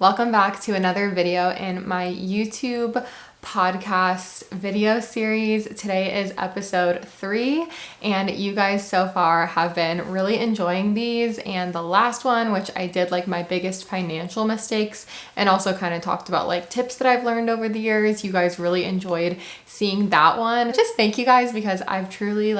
Welcome back to another video in my YouTube podcast video series. Today is episode 3 and you guys so far have been really enjoying these, and the last one, which I did like my biggest financial mistakes and also kind of talked about like tips that I've learned over the years, you guys really enjoyed seeing that one. Just thank you guys, because I've truly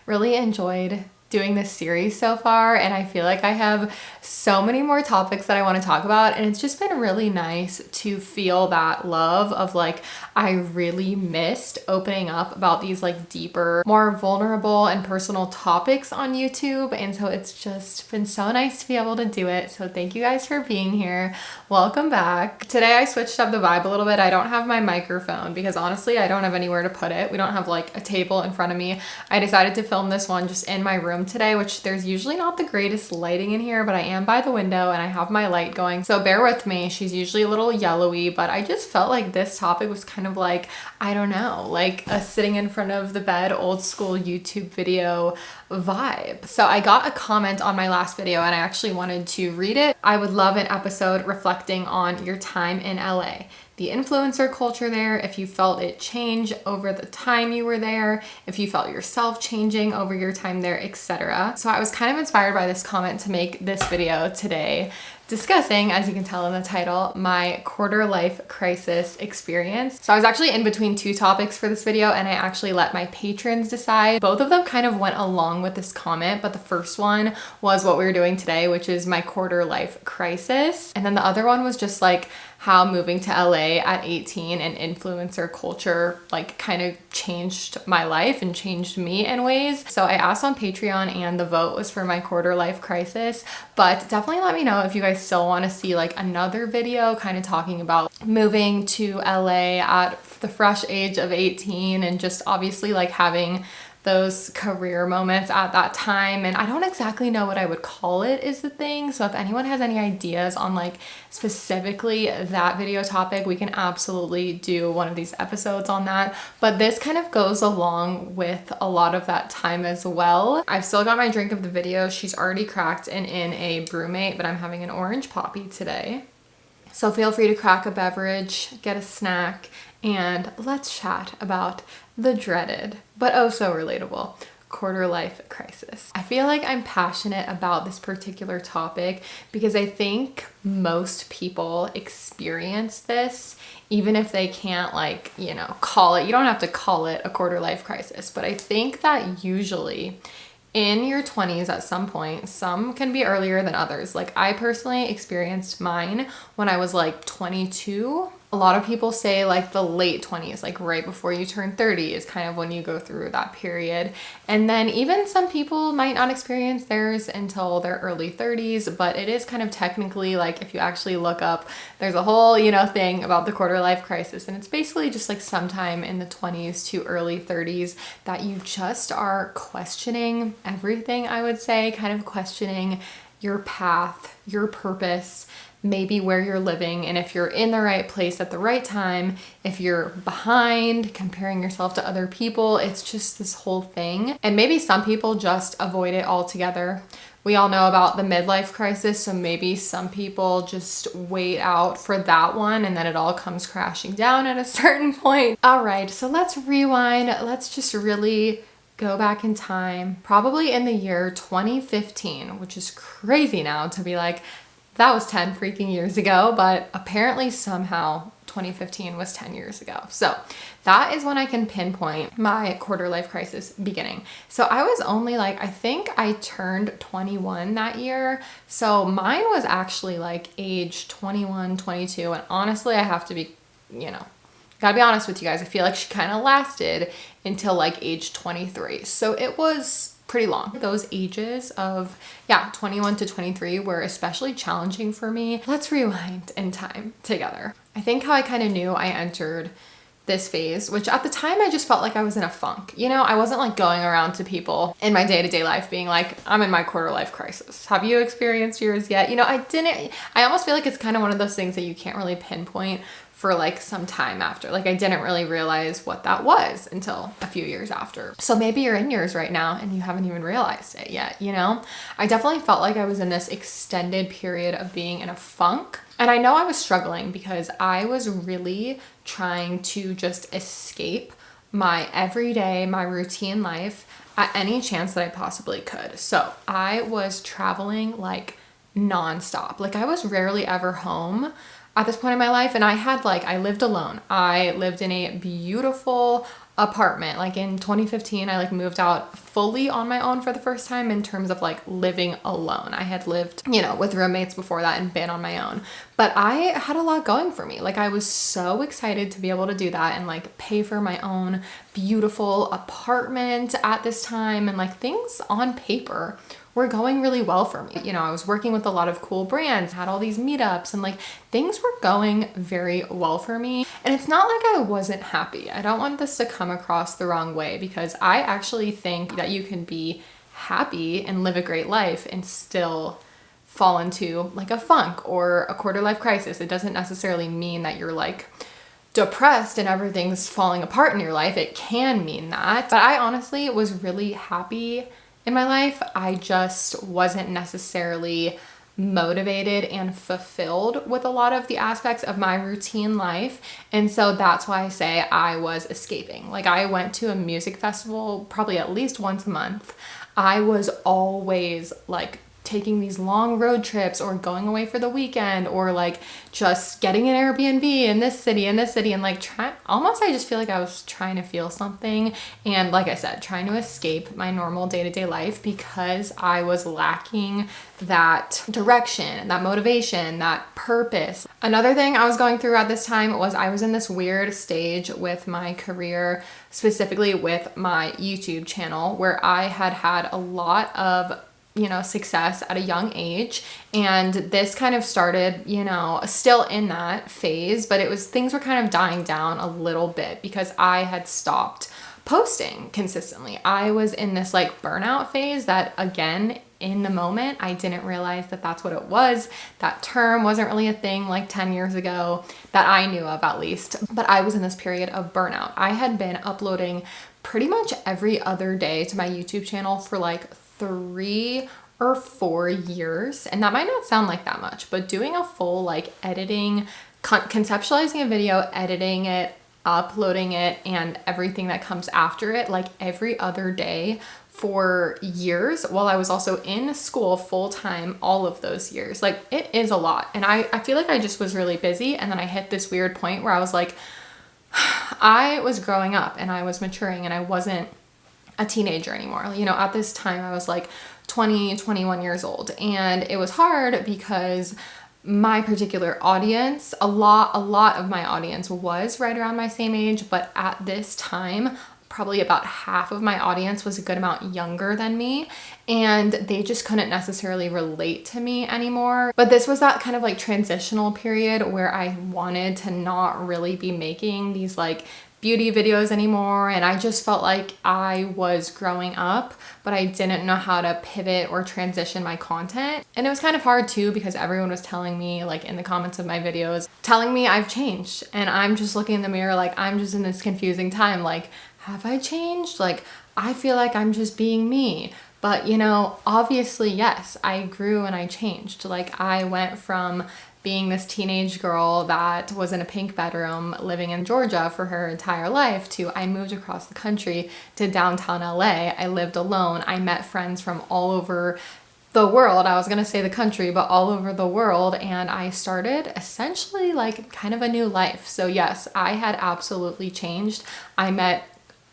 really enjoyed doing this series so far, and I feel like I have so many more topics that I want to talk about, and it's just been really nice to feel that love of like I really missed opening up about these like deeper, more vulnerable and personal topics on YouTube, and so it's just been so nice to be able to do it. So thank you guys for being here. Welcome back. Today I switched up the vibe a little bit. I don't have my microphone because honestly I don't have anywhere to put it. We don't have like a table in front of me. I decided to film this one just in my room today, which there's usually not the greatest lighting in here, but I am by the window and I have my light going, so bear with me. She's usually a little yellowy, but I just felt like this topic was kind of like, I don't know, like a sitting in front of the bed old school YouTube video vibe. So I got a comment on my last video and I actually wanted to read it. I would love an episode reflecting on your time in LA, the influencer culture there, if you felt it change over the time you were there, if you felt yourself changing over your time there, etc. So I was kind of inspired by this comment to make this video today, discussing, as you can tell in the title, my quarter life crisis experience. So I was actually in between two topics for this video and I actually let my patrons decide. Both of them kind of went along with this comment, but the first one was what we were doing today, which is my quarter life crisis. And then the other one was just like how moving to LA at 18 and influencer culture like kind of changed my life and changed me in ways. So I asked on Patreon and the vote was for my quarter life crisis, but definitely let me know if you guys still want to see like another video kind of talking about moving to LA at the fresh age of 18 and just obviously like having those career moments at that time. And I don't exactly know what I would call it is the thing. So if anyone has any ideas on like specifically that video topic, we can absolutely do one of these episodes on that. But this kind of goes along with a lot of that time as well. I've still got my drink of the video. She's already cracked and in a brewmate, but I'm having an orange poppy today. So feel free to crack a beverage, get a snack, and let's chat about the dreaded, but oh so relatable, quarter life crisis. I feel like I'm passionate about this particular topic because I think most people experience this, even if they can't like, you know, call it, you don't have to call it a quarter life crisis, but I think that usually in your 20s at some point, some can be earlier than others. Like I personally experienced mine when I was like 22. A lot of people say like the late 20s, like right before you turn 30 is kind of when you go through that period. And then even some people might not experience theirs until their early 30s, but it is kind of technically like if you actually look up, there's a whole, you know, thing about the quarter life crisis. And it's basically just like sometime in the 20s to early 30s that you just are questioning everything, I would say, kind of questioning your path, your purpose, maybe where you're living, and if you're in the right place at the right time, if you're behind, comparing yourself to other people. It's just this whole thing. And maybe some people just avoid it altogether. We all know about the midlife crisis, so maybe some people just wait out for that one and then it all comes crashing down at a certain point. All right, so let's rewind. Let's just really go back in time, probably in the year 2015, which is crazy now to be like, that was 10 freaking years ago, but apparently somehow 2015 was 10 years ago. So that is when I can pinpoint my quarter life crisis beginning. So I was only like, I think I turned 21 that year. So mine was actually like age 21, 22. And honestly, I have to be, you know, gotta be honest with you guys. I feel like she kind of lasted until like age 23. So it was pretty long. Those ages of 21 to 23 were especially challenging for me. Let's rewind in time together. I think how I kind of knew I entered this phase, which at the time I just felt like I was in a funk. You know, I wasn't like going around to people in my day-to-day life being like, I'm in my quarter life crisis. Have you experienced yours yet? You know, I didn't. I almost feel like it's kind of one of those things that you can't really pinpoint for like some time after. Like I didn't really realize what that was until a few years after. So maybe you're in yours right now and you haven't even realized it yet, you know? I definitely felt like I was in this extended period of being in a funk. And I know I was struggling because I was really trying to just escape my everyday, my routine life at any chance that I possibly could. So I was traveling like nonstop. Like I was rarely ever home at this point in my life. And I lived alone. I lived in a beautiful apartment. Like in 2015, I like moved out fully on my own for the first time in terms of like living alone. I had lived, you know, with roommates before that and been on my own, but I had a lot going for me. Like I was so excited to be able to do that and like pay for my own beautiful apartment at this time. And like things on paper were going really well for me. You know, I was working with a lot of cool brands, had all these meetups, and like things were going very well for me. And it's not like I wasn't happy. I don't want this to come across the wrong way, because I actually think that you can be happy and live a great life and still fall into like a funk or a quarter life crisis. It doesn't necessarily mean that you're like depressed and everything's falling apart in your life. It can mean that. But I honestly was really happy in my life. I just wasn't necessarily motivated and fulfilled with a lot of the aspects of my routine life. And so that's why I say I was escaping. Like I went to a music festival probably at least once a month. I was always like taking these long road trips or going away for the weekend or like just getting an Airbnb in this city and like I just feel like I was trying to feel something. And like I said, trying to escape my normal day-to-day life because I was lacking that direction, that motivation, that purpose. Another thing I was going through at this time was I was in this weird stage with my career, specifically with my YouTube channel, where I had a lot of success at a young age. And this kind of started, still in that phase, but things were kind of dying down a little bit because I had stopped posting consistently. I was in this like burnout phase that, again, in the moment, I didn't realize that that's what it was. That term wasn't really a thing like 10 years ago that I knew of, at least. But I was in this period of burnout. I had been uploading pretty much every other day to my YouTube channel for like 3 or 4 years. And that might not sound like that much, but doing a full like editing, conceptualizing a video, editing it, uploading it, and everything that comes after it, like every other day for years, while I was also in school full time all of those years. Like it is a lot. And I feel like I just was really busy. And then I hit this weird point where I was like, I was growing up and I was maturing and I wasn't a teenager anymore. At this time I was like 20, 21 years old, and it was hard because my particular audience, a lot of my audience was right around my same age, but at this time, probably about half of my audience was a good amount younger than me, and they just couldn't necessarily relate to me anymore. But this was that kind of like transitional period where I wanted to not really be making these like beauty videos anymore, and I just felt like I was growing up, but I didn't know how to pivot or transition my content. And it was kind of hard too, because everyone was telling me, like in the comments of my videos, telling me I've changed, and I'm just looking in the mirror like I'm just in this confusing time, like, have I changed? Like I feel like I'm just being me. But obviously yes, I grew and I changed. Like I went from being this teenage girl that was in a pink bedroom living in Georgia for her entire life to I moved across the country to downtown LA. I lived alone. I met friends from all over the world. I was going to say the country, but all over the world. And I started essentially like kind of a new life. So yes, I had absolutely changed. I met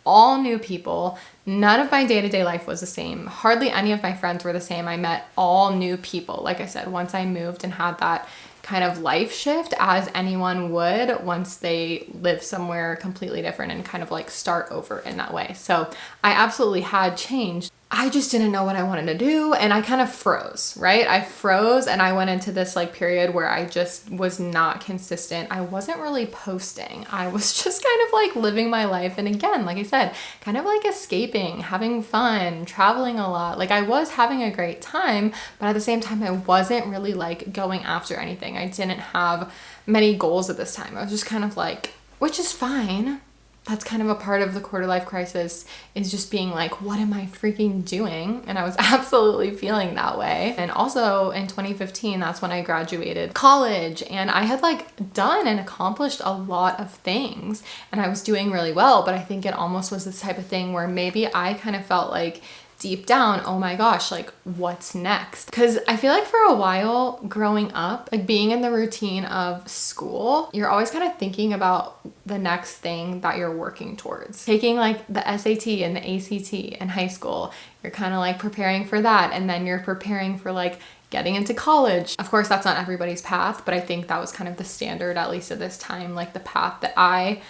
all new people. None of my day-to-day life was the same. Hardly any of my friends were the same. I met all new people. Like I said, once I moved and had that kind of life shift, as anyone would once they live somewhere completely different and kind of like start over in that way. So I absolutely had changed. I just didn't know what I wanted to do, and I kind of froze, right? I froze, and I went into this like period where I just was not consistent. I wasn't really posting. I was just kind of like living my life, and again, like I said, kind of like escaping, having fun, traveling a lot. Like I was having a great time, but at the same time I wasn't really like going after anything. I didn't have many goals at this time. I was just kind of like, which is fine. That's kind of a part of the quarter life crisis, is just being like, what am I freaking doing? And I was absolutely feeling that way. And also in 2015, that's when I graduated college, and I had like done and accomplished a lot of things, and I was doing really well. But I think it almost was this type of thing where maybe I kind of felt like deep down, oh my gosh, like what's next? Because I feel like for a while growing up, like being in the routine of school, you're always kind of thinking about the next thing that you're working towards. Taking like the SAT and the ACT in high school, you're kind of like preparing for that, and then you're preparing for like getting into college. Of course, that's not everybody's path, but I think that was kind of the standard, at least at this time, like the path that I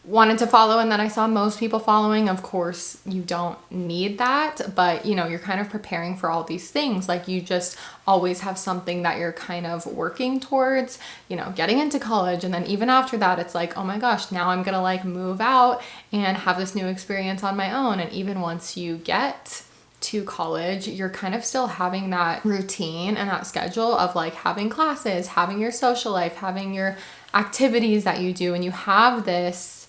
wanted to follow and that I saw most people following. Of course, you don't need that, but you know, you're kind of preparing for all these things. Like you just always have something that you're kind of working towards, you know, getting into college. And then even after that, it's like, oh my gosh, now I'm gonna like move out and have this new experience on my own. And even once you get to college, you're kind of still having that routine and that schedule of like having classes, having your social life, having your activities that you do, and you have this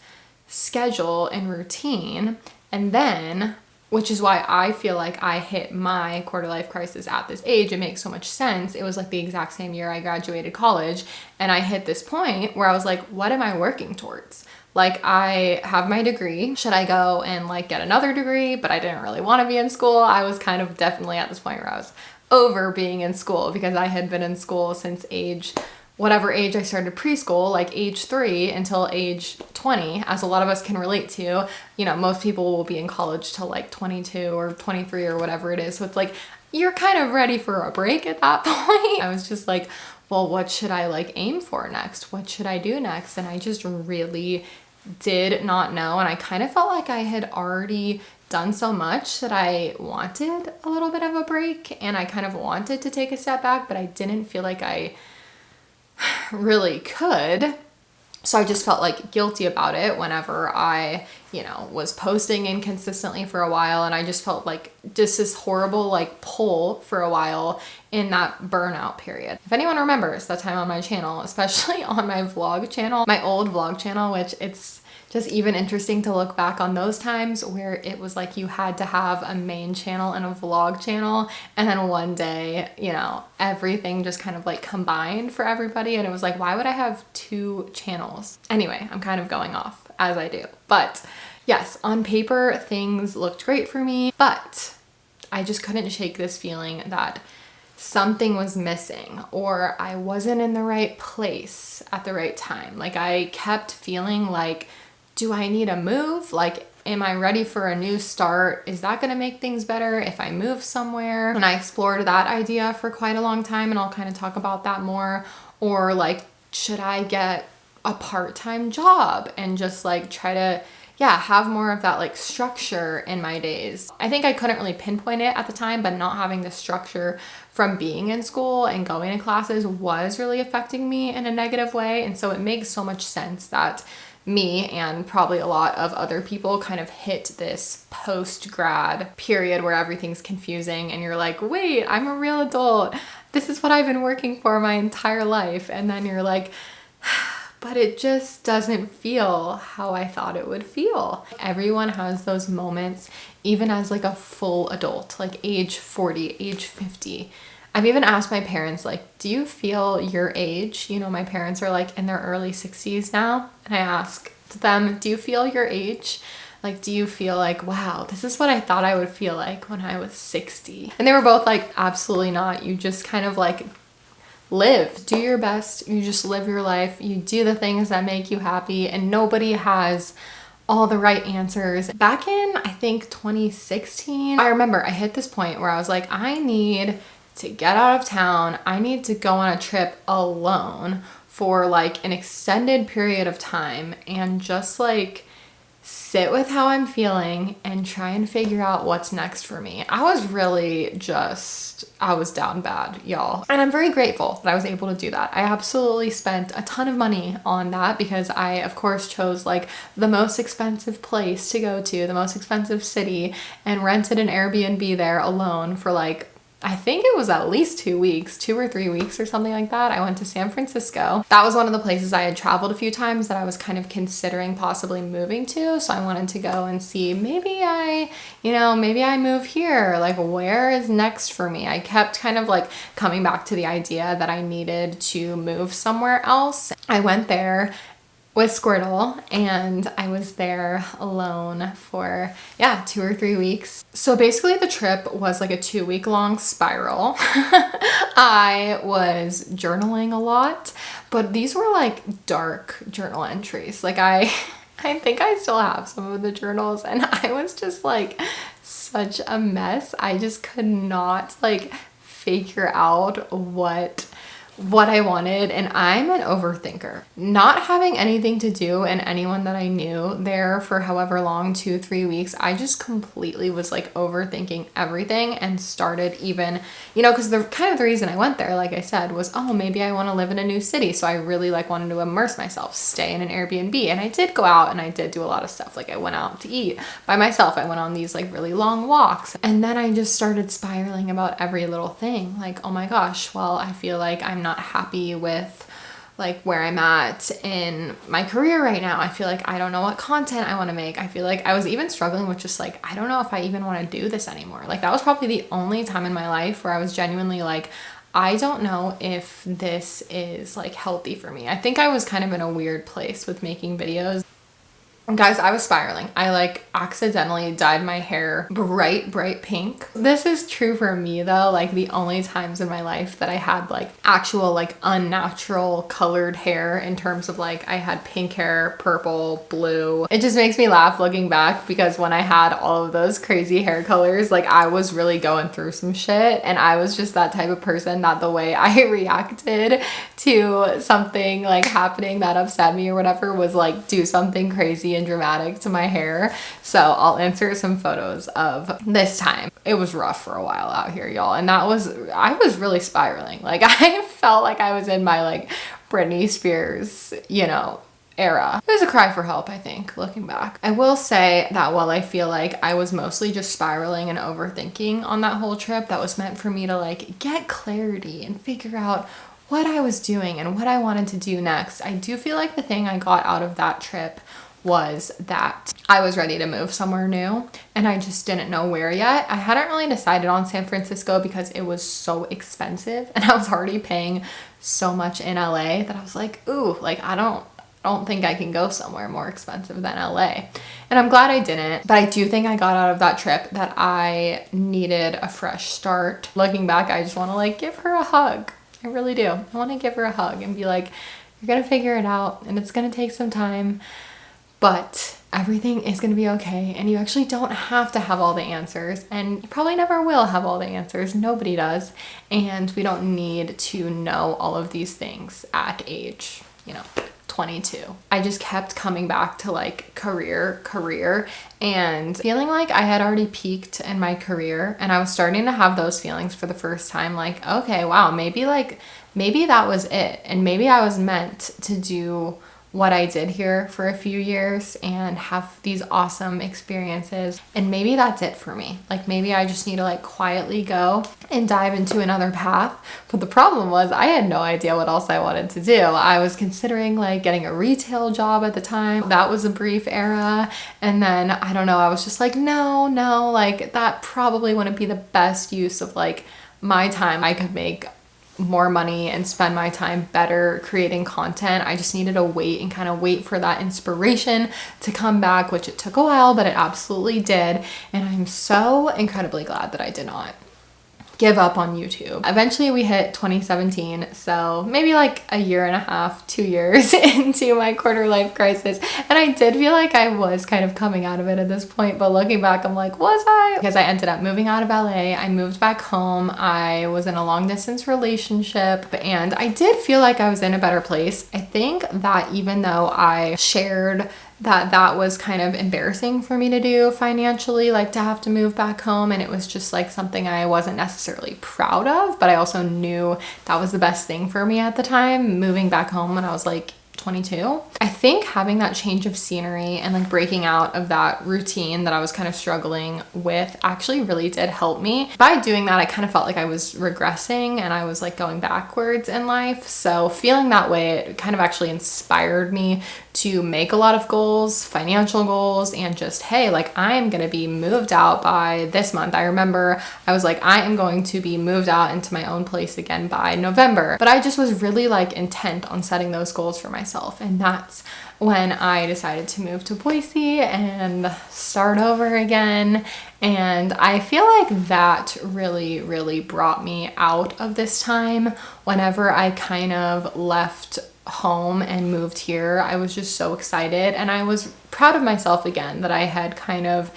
schedule and routine. And then, which is why I feel like I hit my quarter life crisis at this age. It makes so much sense. It was like the exact same year I graduated college, and I hit this point where I was like, what am I working towards? Like I have my degree. Should I go and like get another degree? But I didn't really want to be in school. I was kind of definitely at this point where I was over being in school, because I had been in school since whatever age I started preschool, like age 3 until age 20, as a lot of us can relate to. You know, most people will be in college till like 22 or 23 or whatever it is. So it's like, you're kind of ready for a break at that point. I was just like, well, what should I like aim for next? What should I do next? And I just really did not know. And I kind of felt like I had already done so much that I wanted a little bit of a break, and I kind of wanted to take a step back, but I didn't feel like I really could. So I just felt like guilty about it whenever I, you know, was posting inconsistently for a while. And I just felt like just this horrible like pull for a while in that burnout period. If anyone remembers that time on my channel, especially on my vlog channel, my old vlog channel, which it's just even interesting to look back on those times where it was like you had to have a main channel and a vlog channel, and then one day, you know, everything just kind of like combined for everybody, and it was like, why would I have 2 channels? Anyway, I'm kind of going off as I do. But yes, on paper things looked great for me, but I just couldn't shake this feeling that something was missing, or I wasn't in the right place at the right time. Like I kept feeling like, do I need a move? Like, am I ready for a new start? Is that gonna make things better if I move somewhere? And I explored that idea for quite a long time, and I'll kind of talk about that more. Or like, should I get a part-time job and just like try to, yeah, have more of that like structure in my days? I think I couldn't really pinpoint it at the time, but not having the structure from being in school and going to classes was really affecting me in a negative way. And so it makes so much sense that me and probably a lot of other people kind of hit this post-grad period where everything's confusing and you're like, wait, I'm a real adult. This is what I've been working for my entire life. And then you're like, but it just doesn't feel how I thought it would feel. Everyone has those moments, even as like a full adult, like age 40, age 50. I've even asked my parents, like, do you feel your age? You know, my parents are like in their early 60s now. And I asked them, do you feel your age? Like, do you feel like, wow, this is what I thought I would feel like when I was 60? And they were both like, absolutely not. You just kind of like live, do your best. You just live your life. You do the things that make you happy, and nobody has all the right answers. Back in, I think 2016, I remember I hit this point where I was like, I need to get out of town. I need to go on a trip alone for like an extended period of time and just like sit with how I'm feeling and try and figure out what's next for me. I was down bad, y'all. And I'm very grateful that I was able to do that. I absolutely spent a ton of money on that because I, of course, chose like the most expensive place to go to, the most expensive city, and rented an Airbnb there alone for like, I think it was at least 2 weeks, 2 or 3 weeks or something like that. I went to San Francisco. That was one of the places I had traveled a few times that I was kind of considering possibly moving to. So I wanted to go and see, maybe I move here. Like, where is next for me? I kept kind of like coming back to the idea that I needed to move somewhere else. I went there with Squirtle and I was there alone for 2 or 3 weeks. So basically the trip was like a 2-week long spiral. I was journaling a lot, but these were like dark journal entries. Like I think I still have some of the journals and I was just like such a mess. I just could not like figure out what I wanted, and I'm an overthinker. Not having anything to do and anyone that I knew there for however long, 2-3 weeks, I just completely was like overthinking everything and started even, because the reason I went there, like I said, was, oh, maybe I want to live in a new city. So I really like wanted to immerse myself, stay in an Airbnb. And I did go out and I did do a lot of stuff. Like I went out to eat by myself. I went on these like really long walks. And then I just started spiraling about every little thing. Like, oh my gosh, well, I feel like I'm not happy with like where I'm at in my career right now. I feel like I don't know what content I want to make. I feel like I was even struggling with just like, I don't know if I even want to do this anymore. Like that was probably the only time in my life where I was genuinely like, I don't know if this is like healthy for me. I think I was kind of in a weird place with making videos. Guys, I was spiraling. I like accidentally dyed my hair bright pink. This is true for me though. Like the only times in my life that I had like actual like unnatural colored hair in terms of like I had pink hair, purple, blue. It just makes me laugh looking back because when I had all of those crazy hair colors, like I was really going through some shit and I was just that type of person that the way I reacted to something like happening that upset me or whatever was like do something crazy and dramatic to my hair. So I'll insert some photos of this time. It was rough for a while out here, y'all. And I was really spiraling. Like I felt like I was in my like Britney Spears, era. It was a cry for help, I think, looking back. I will say that while I feel like I was mostly just spiraling and overthinking on that whole trip, that was meant for me to like get clarity and figure out what I was doing and what I wanted to do next. I do feel like the thing I got out of that trip was that I was ready to move somewhere new and I just didn't know where yet. I hadn't really decided on San Francisco because it was so expensive and I was already paying so much in LA that I was like, ooh, like I don't think I can go somewhere more expensive than LA. And I'm glad I didn't, but I do think I got out of that trip that I needed a fresh start. Looking back, I just want to like give her a hug. I really do. I want to give her a hug and be like, you're going to figure it out and it's going to take some time, but everything is going to be okay. And you actually don't have to have all the answers and you probably never will have all the answers. Nobody does. And we don't need to know all of these things at age, 22. I just kept coming back to like career and feeling like I had already peaked in my career and I was starting to have those feelings for the first time like, okay, wow, maybe that was it and maybe I was meant to do what I did here for a few years and have these awesome experiences and maybe that's it for me. Like maybe I just need to like quietly go and dive into another path. But the problem was I had no idea what else I wanted to do. I was considering like getting a retail job at the time. That was a brief era. And then I don't know, I was just like, no, like that probably wouldn't be the best use of like my time. I could make more money and spend my time better creating content. I just needed to wait for that inspiration to come back, which it took a while, but it absolutely did. And I'm so incredibly glad that I did not give up on YouTube. Eventually we hit 2017, so maybe like a year and a half, 2 years into my quarter life crisis. And I did feel like I was kind of coming out of it at this point, but looking back, I'm like, was I? Because I ended up moving out of LA. I moved back home. I was in a long distance relationship and I did feel like I was in a better place. I think that even though I shared that was kind of embarrassing for me to do financially, like to have to move back home. And it was just like something I wasn't necessarily proud of, but I also knew that was the best thing for me at the time, moving back home when I was like 22. I think having that change of scenery and like breaking out of that routine that I was kind of struggling with actually really did help me. By doing that, I kind of felt like I was regressing and I was like going backwards in life. So feeling that way, it kind of actually inspired me to make a lot of goals, financial goals, and just, hey, like I am going to be moved out by this month. I remember I was like, I am going to be moved out into my own place again by November. But I just was really like intent on setting those goals for myself. And that's when I decided to move to Boise and start over again. And I feel like that really, really brought me out of this time. Whenever I kind of left home and moved here, I was just so excited, and I was proud of myself again that I had kind of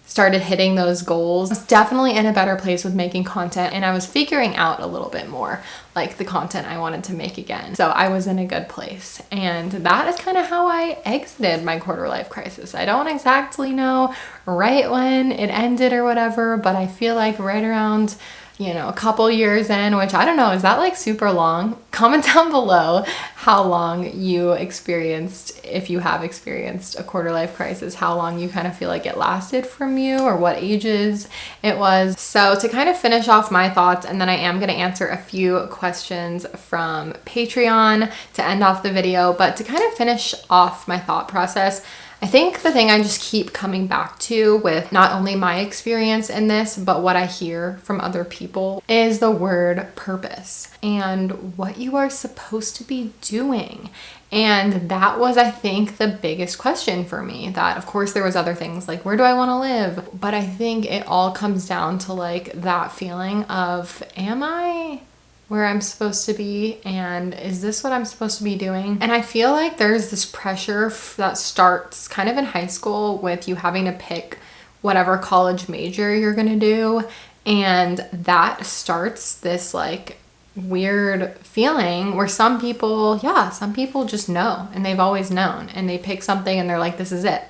started hitting those goals. I was definitely in a better place with making content, and I was figuring out a little bit more like the content I wanted to make again. So I was in a good place, and that is kind of how I exited my quarter life crisis. I don't exactly know right when it ended or whatever, but I feel like right around, you know, a couple years in, which I don't know, is that like super long? Comment down below how long you experienced, if you have experienced a quarter life crisis, how long you kind of feel like it lasted from you, or what ages it was. So to kind of finish off my thoughts, and then I am going to answer a few questions from Patreon to end off the video, but to kind of finish off my thought process, I think the thing I just keep coming back to with not only my experience in this, but what I hear from other people is the word purpose and what you are supposed to be doing. And that was, I think, the biggest question for me. That, of course, there was other things like, where do I want to live? But I think it all comes down to like that feeling of, am I where I'm supposed to be, and is this what I'm supposed to be doing? And I feel like there's this pressure that starts kind of in high school with you having to pick whatever college major you're gonna do, and that starts this like weird feeling where some people just know, and they've always known, and they pick something and they're like, this is it.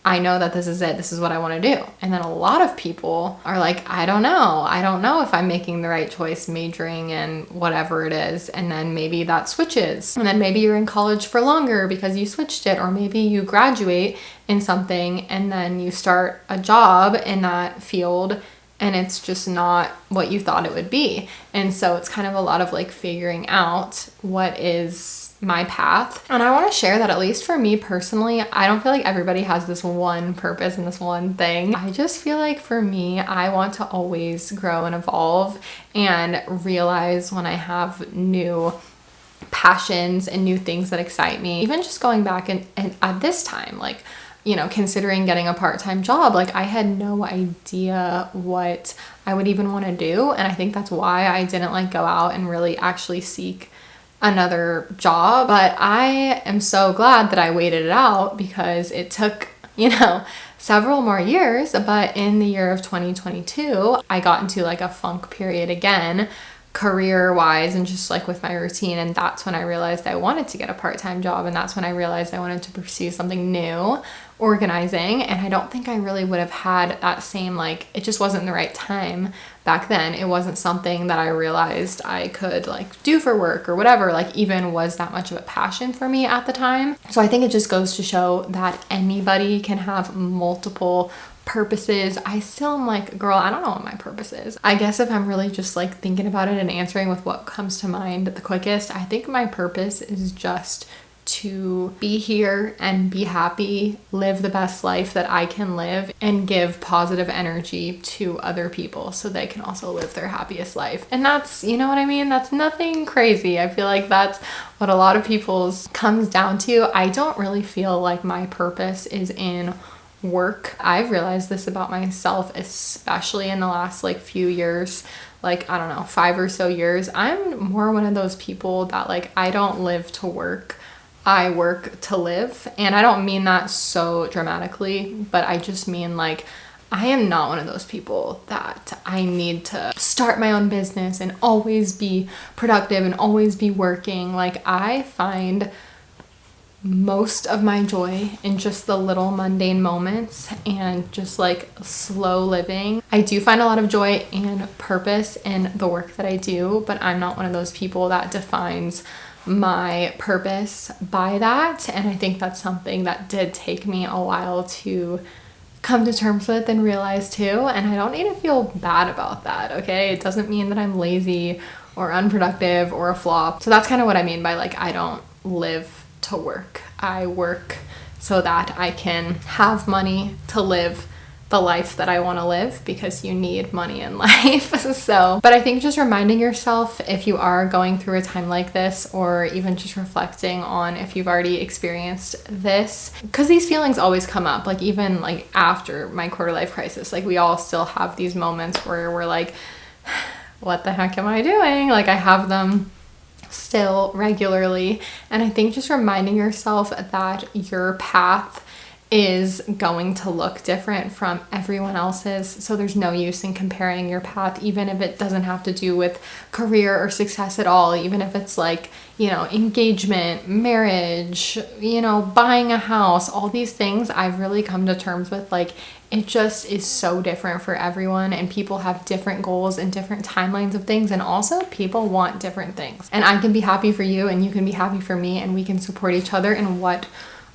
I know that this is it. This is what I want to do. And then a lot of people are like, I don't know if I'm making the right choice majoring in whatever it is. And then maybe that switches. And then maybe you're in college for longer because you switched it. Or maybe you graduate in something and then you start a job in that field and it's just not what you thought it would be. And so it's kind of a lot of like figuring out what is my path. And I want to share that, at least for me personally, I don't feel like everybody has this one purpose and this one thing. I just feel like for me, I want to always grow and evolve and realize when I have new passions and new things that excite me. Even just going back and at this time, like, you know, considering getting a part-time job, like I had no idea what I would even want to do. And I think that's why I didn't like go out and really actually seek another job. But I am so glad that I waited it out, because it took, you know, several more years. But in the year of 2022, I got into like a funk period again, career wise, and just like with my routine. And that's when I realized I wanted to get a part-time job. And that's when I realized I wanted to pursue something new, organizing. And I don't think I really would have had that same, like, it just wasn't the right time back then. It wasn't something that I realized I could like do for work or whatever, like even was that much of a passion for me at the time. So I think it just goes to show that anybody can have multiple purposes. I still am like, girl, I don't know what my purpose is. I guess if I'm really just like thinking about it and answering with what comes to mind the quickest, I think my purpose is just to be here and be happy, live the best life that I can live, and give positive energy to other people so they can also live their happiest life. And that's, you know what I mean? That's nothing crazy. I feel like that's what a lot of people's comes down to. I don't really feel like my purpose is in work. I've realized this about myself, especially in the last like few years, like, I don't know, 5 or so years. I'm more one of those people that like, I don't live to work. I work to live. And I don't mean that so dramatically, but I just mean like, I am not one of those people that I need to start my own business and always be productive and always be working. Like, I find most of my joy in just the little mundane moments and just like slow living. I do find a lot of joy and purpose in the work that I do, but I'm not one of those people that defines my purpose by that. And I think that's something that did take me a while to come to terms with and realize too. And I don't need to feel bad about that, okay? It doesn't mean that I'm lazy or unproductive or a flop. So that's kind of what I mean by like, I don't live to work. I work so that I can have money to live the life that I want to live, because you need money in life. But I think just reminding yourself, if you are going through a time like this, or even just reflecting on if you've already experienced this, because these feelings always come up, like even like after my quarter life crisis, like we all still have these moments where we're like, what the heck am I doing? Like I have them still regularly. And I think just reminding yourself that your path is going to look different from everyone else's. So there's no use in comparing your path, even if it doesn't have to do with career or success at all, even if it's like, you know, engagement, marriage, you know, buying a house, all these things I've really come to terms with. Like, it just is so different for everyone, and people have different goals and different timelines of things, and also people want different things. And I can be happy for you and you can be happy for me, and we can support each other in what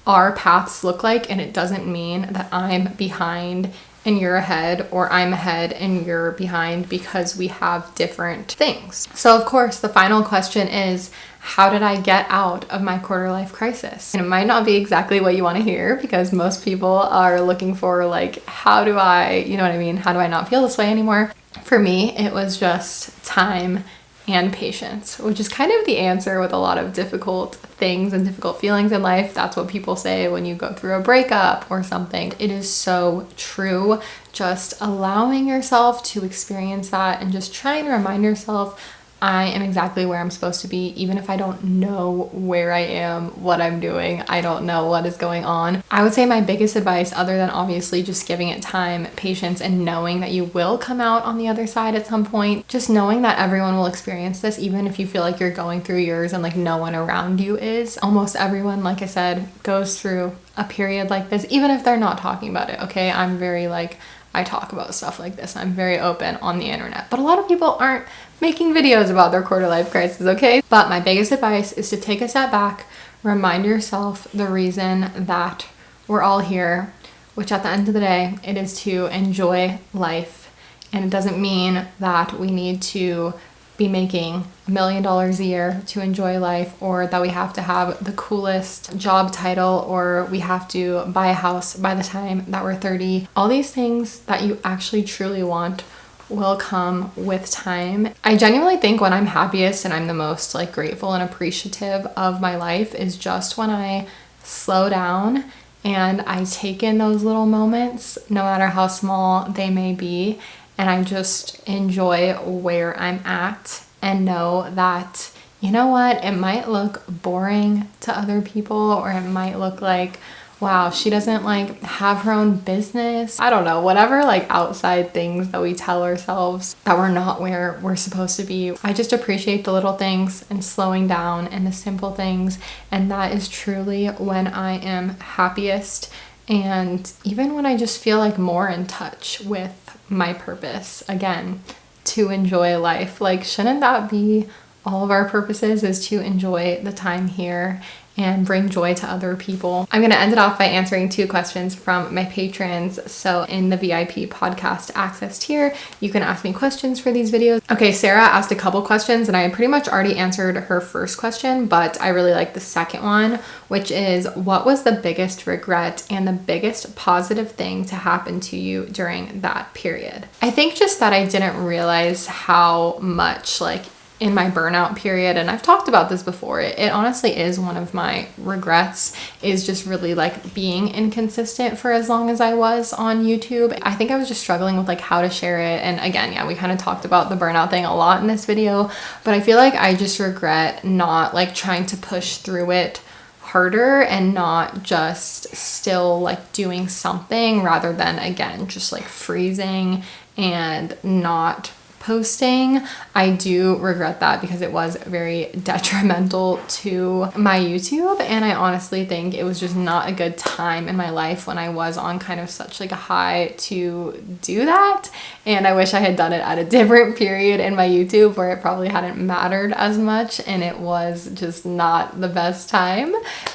our paths look like. And it doesn't mean that I'm behind and you're ahead, or I'm ahead and you're behind, because we have different things. So of course, the final question is, how did I get out of my quarter life crisis? And it might not be exactly what you want to hear, because most people are looking for like, how do I, you know what I mean? How do I not feel this way anymore? For me, it was just time and patience, which is kind of the answer with a lot of difficult things and difficult feelings in life. That's what people say when you go through a breakup or something. It is so true. Just allowing yourself to experience that and just trying to remind yourself, I am exactly where I'm supposed to be, even if I don't know where I am, what I'm doing, I don't know what is going on. I would say my biggest advice, other than obviously just giving it time, patience, and knowing that you will come out on the other side at some point, just knowing that everyone will experience this, even if you feel like you're going through yours and like no one around you is. Almost everyone, like I said, goes through a period like this, even if they're not talking about it, okay? I'm very like, I talk about stuff like this. I'm very open on the internet, but a lot of people aren't making videos about their quarter life crisis, okay? But my biggest advice is to take a step back, remind yourself the reason that we're all here, which at the end of the day, it is to enjoy life. And it doesn't mean that we need to be making $1 million a year to enjoy life, or that we have to have the coolest job title, or we have to buy a house by the time that we're 30. All these things that you actually truly want will come with time. I genuinely think when I'm happiest and I'm the most like grateful and appreciative of my life is just when I slow down and I take in those little moments, no matter how small they may be, and I just enjoy where I'm at and know that, you know what, it might look boring to other people, or it might look like, wow, she doesn't like have her own business. I don't know, whatever like outside things that we tell ourselves that we're not where we're supposed to be. I just appreciate the little things and slowing down and the simple things. And that is truly when I am happiest. And even when I just feel like more in touch with my purpose, again, to enjoy life. Like, shouldn't that be all of our purposes, is to enjoy the time here and bring joy to other people? I'm going to end it off by answering 2 questions from my patrons. So in the VIP podcast access tier, you can ask me questions for these videos. Okay, Sarah asked a couple questions and I pretty much already answered her first question, but I really like the second one, which is, what was the biggest regret and the biggest positive thing to happen to you during that period? I think just that I didn't realize how much like in my burnout period, and I've talked about this before, it honestly is one of my regrets, is just really like being inconsistent for as long as I was on YouTube. I think I was just struggling with like how to share it. And again, yeah, we kind of talked about the burnout thing a lot in this video, but I feel like I just regret not like trying to push through it harder and not just still like doing something, rather than again just like freezing and not posting. I do regret that because it was very detrimental to my YouTube, and I honestly think it was just not a good time in my life when I was on kind of such like a high to do that. And I wish I had done it at a different period in my YouTube where it probably hadn't mattered as much and it was just not the best time.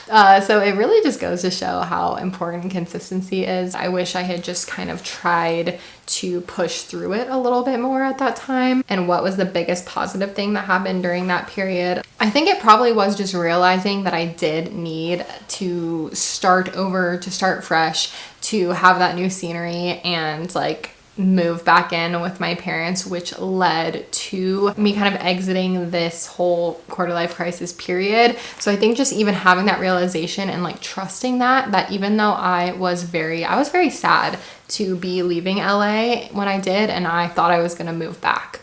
So it really just goes to show how important consistency is. I wish I had just kind of tried to push through it a little bit more at that time. And what was the biggest positive thing that happened during that period? I think it probably was just realizing that I did need to start over, to start fresh, to have that new scenery and like move back in with my parents, which led to me kind of exiting this whole quarter life crisis period. So I think just even having that realization and like trusting that even though I was very sad to be leaving LA when I did, and I thought I was going to move back.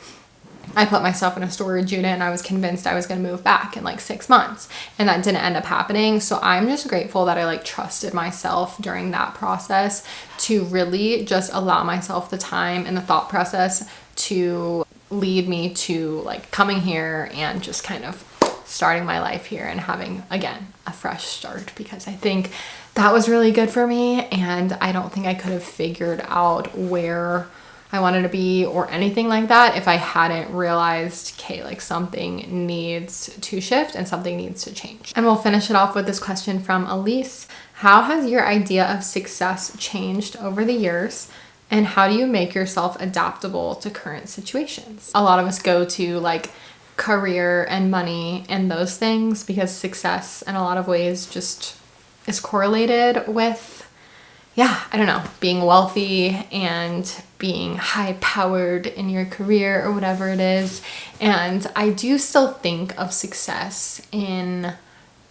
I put myself in a storage unit and I was convinced I was going to move back in like 6 months, and that didn't end up happening. So I'm just grateful that I like trusted myself during that process to really just allow myself the time and the thought process to lead me to like coming here and just kind of starting my life here and having again a fresh start, because I think that was really good for me, and I don't think I could have figured out where I wanted to be or anything like that if I hadn't realized, okay, like something needs to shift and something needs to change. And we'll finish it off with this question from Elise. How has your idea of success changed over the years? And how do you make yourself adaptable to current situations? A lot of us go to like career and money and those things because success in a lot of ways just is correlated with, I don't know, being wealthy and being high powered in your career or whatever it is. And I do still think of success in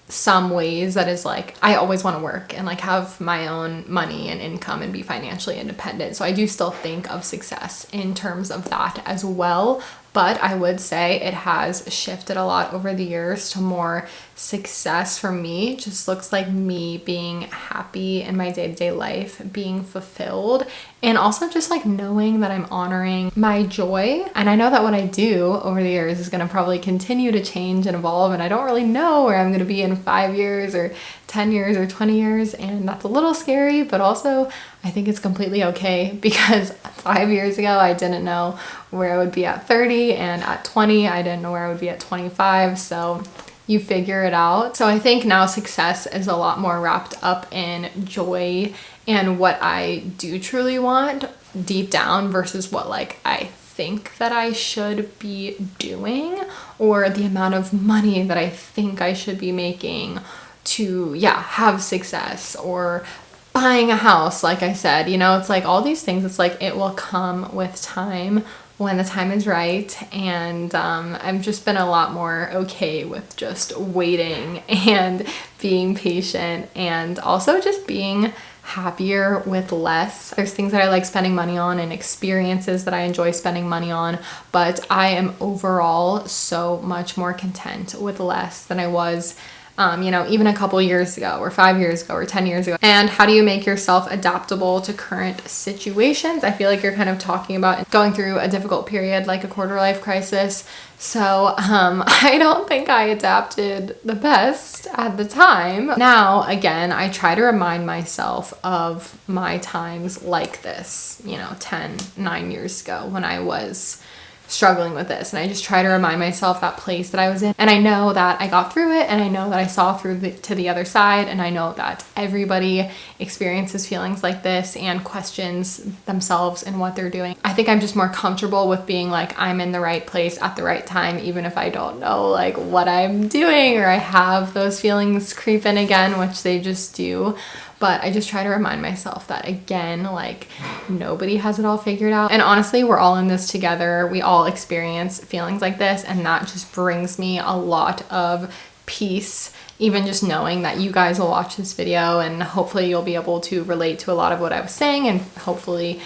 some ways that is like, I always want to work and like have my own money and income and be financially independent. So I do still think of success in terms of that as well. But I would say it has shifted a lot over the years to more success for me just looks like me being happy in my day-to-day life, being fulfilled, and also just like knowing that I'm honoring my joy. And I know that what I do over the years is going to probably continue to change and evolve, and I don't really know where I'm going to be in 5 years or 10 years or 20 years, and that's a little scary, but also I think it's completely okay, because 5 years ago I didn't know where I would be at 30, and at 20 I didn't know where I would be at 25, so you figure it out. So I think now success is a lot more wrapped up in joy and what I do truly want deep down versus what like I think that I should be doing, or the amount of money that I think I should be making to have success, or buying a house. Like I said, it's like all these things, it's like it will come with time when the time is right. And I've just been a lot more okay with just waiting and being patient, and also just being happier with less. There's things that I like spending money on and experiences that I enjoy spending money on, but I am overall so much more content with less than I was even a couple years ago, or 5 years ago, or 10 years ago. And how do you make yourself adaptable to current situations? I feel like you're kind of talking about going through a difficult period like a quarter life crisis. So I don't think I adapted the best at the time. Now, again, I try to remind myself of my times like this, 9 years ago when I was struggling with this, and I just try to remind myself that place that I was in, and I know that I got through it, and I know that I saw through to the other side, and I know that everybody experiences feelings like this and questions themselves and what they're doing. I think I'm just more comfortable with being like I'm in the right place at the right time, even if I don't know like what I'm doing, or I have those feelings creep in again, which they just do. But I just try to remind myself that, again, like nobody has it all figured out. And honestly, we're all in this together. We all experience feelings like this. And that just brings me a lot of peace, even just knowing that you guys will watch this video, and hopefully you'll be able to relate to a lot of what I was saying, and hopefully,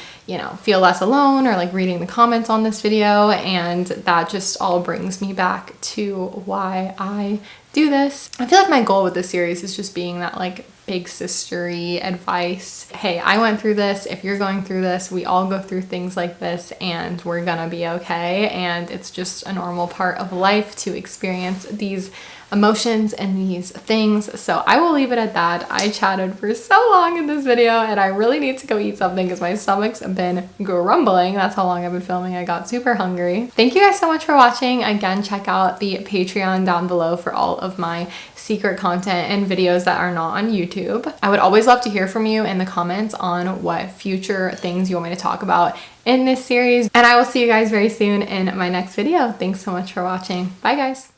feel less alone, or like reading the comments on this video. And that just all brings me back to why I do this. I feel like my goal with this series is just being that like big sistery advice. Hey, I went through this. If you're going through this, we all go through things like this and we're gonna be okay. And it's just a normal part of life to experience these emotions and these things. So I will leave it at that. I chatted for so long in this video and I really need to go eat something because my stomach's been grumbling. That's how long I've been filming. I got super hungry. Thank you guys so much for watching. Again, check out the Patreon down below for all of my secret content and videos that are not on YouTube. I would always love to hear from you in the comments on what future things you want me to talk about in this series. And I will see you guys very soon in my next video. Thanks so much for watching. Bye guys.